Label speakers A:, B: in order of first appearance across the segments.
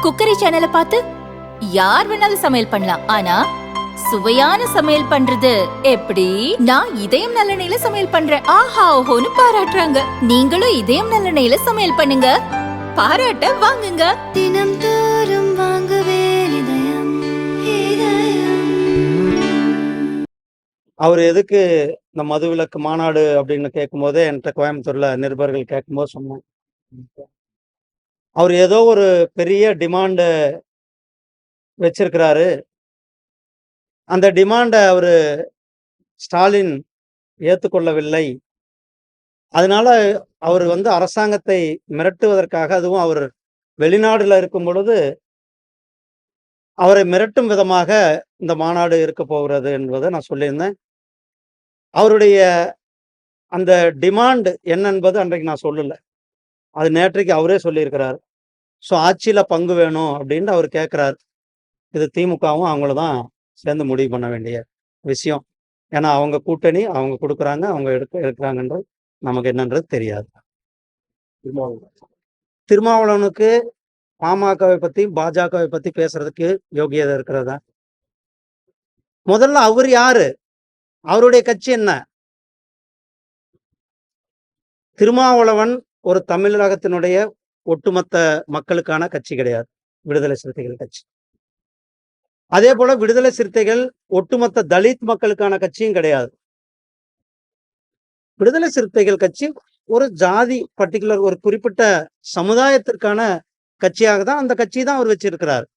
A: Cookery சேனலை பார்த்து யார் வேணாலும் சமையல் பண்ணலாம். ஆனா சுவையான சமையல் பண்றது எப்படி? நான் இதயம் நல்லெண்ணெயில சமையல் பண்றேன். ஆஹா ஓஹோன்னு பாராட்டுறாங்க. நீங்களும் இதயம் நல்லெண்ணெயில சமையல் பண்ணுங்க, பாராட்ட வாங்குங்க.
B: தினம் தோறும் வாங்குவே இதயம் இதயம்.
C: அவர் எதுக்கு இந்த மதுவிலக்கு மாநாடு அப்படின்னு கேட்கும்போதே என்கிட்ட கோயம்புத்தூர்ல நிருபர்கள் கேட்கும்போது சொன்னேன், அவர் ஏதோ ஒரு பெரிய டிமாண்டு வச்சிருக்கிறாரு. அந்த டிமாண்டை அவரு ஸ்டாலின் ஏற்றுக்கொள்ளவில்லை. அதனால அவர் அரசாங்கத்தை மிரட்டுவதற்காக, அதுவும் அவர் வெளிநாடுல இருக்கும் பொழுது அவரை மிரட்டும் விதமாக இந்த மாநாடு இருக்க போகிறது என்பதை நான் சொல்லியிருந்தேன். அவருடைய அந்த டிமாண்ட் என்ன என்பது அன்றைக்கு நான் சொல்லல. அது நேற்றைக்கு அவரே சொல்லியிருக்கிறார். ஸோ ஆட்சியில பங்கு வேணும் அப்படின்னு அவர் கேட்கிறார். இது திமுகவும் அவங்கள தான் சேர்ந்து முடிவு பண்ண வேண்டிய விஷயம். ஏன்னா அவங்க கூட்டணி, அவங்க கொடுக்குறாங்க, அவங்க எடுக்கிறாங்கன்றது நமக்கு என்னன்றது தெரியாது. திருமாவளவனுக்கு பாமகவை பத்தி, பாஜகவை பத்தி பேசுறதுக்கு யோகியதை இருக்கிறதா? முதல்ல அவர் யாரு? அவருடைய கட்சி என்ன? திருமாவளவன் ஒரு தமிழகத்தினுடைய ஒட்டுமொத்த மக்களுக்கான கட்சி கிடையாது, விடுதலை சிறுத்தைகள் கட்சி. அதே போல விடுதலை சிறுத்தைகள் ஒட்டுமொத்த தலித் மக்களுக்கான கட்சியும் கிடையாது. விடுதலை சிறுத்தைகள் கட்சி ஒரு ஜாதி, பர்டிகுலர் ஒரு குறிப்பிட்ட சமுதாயத்திற்கான கட்சியாக தான் அந்த கட்சி தான் அவர் வச்சிருக்கிறார்.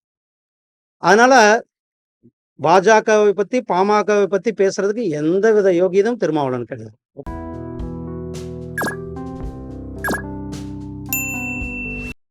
C: அதனால பாஜகவை பத்தி, பாமகவை பத்தி பேசுறதுக்கு எந்தவித யோகியதும் திருமாவளவன் கிடையாது.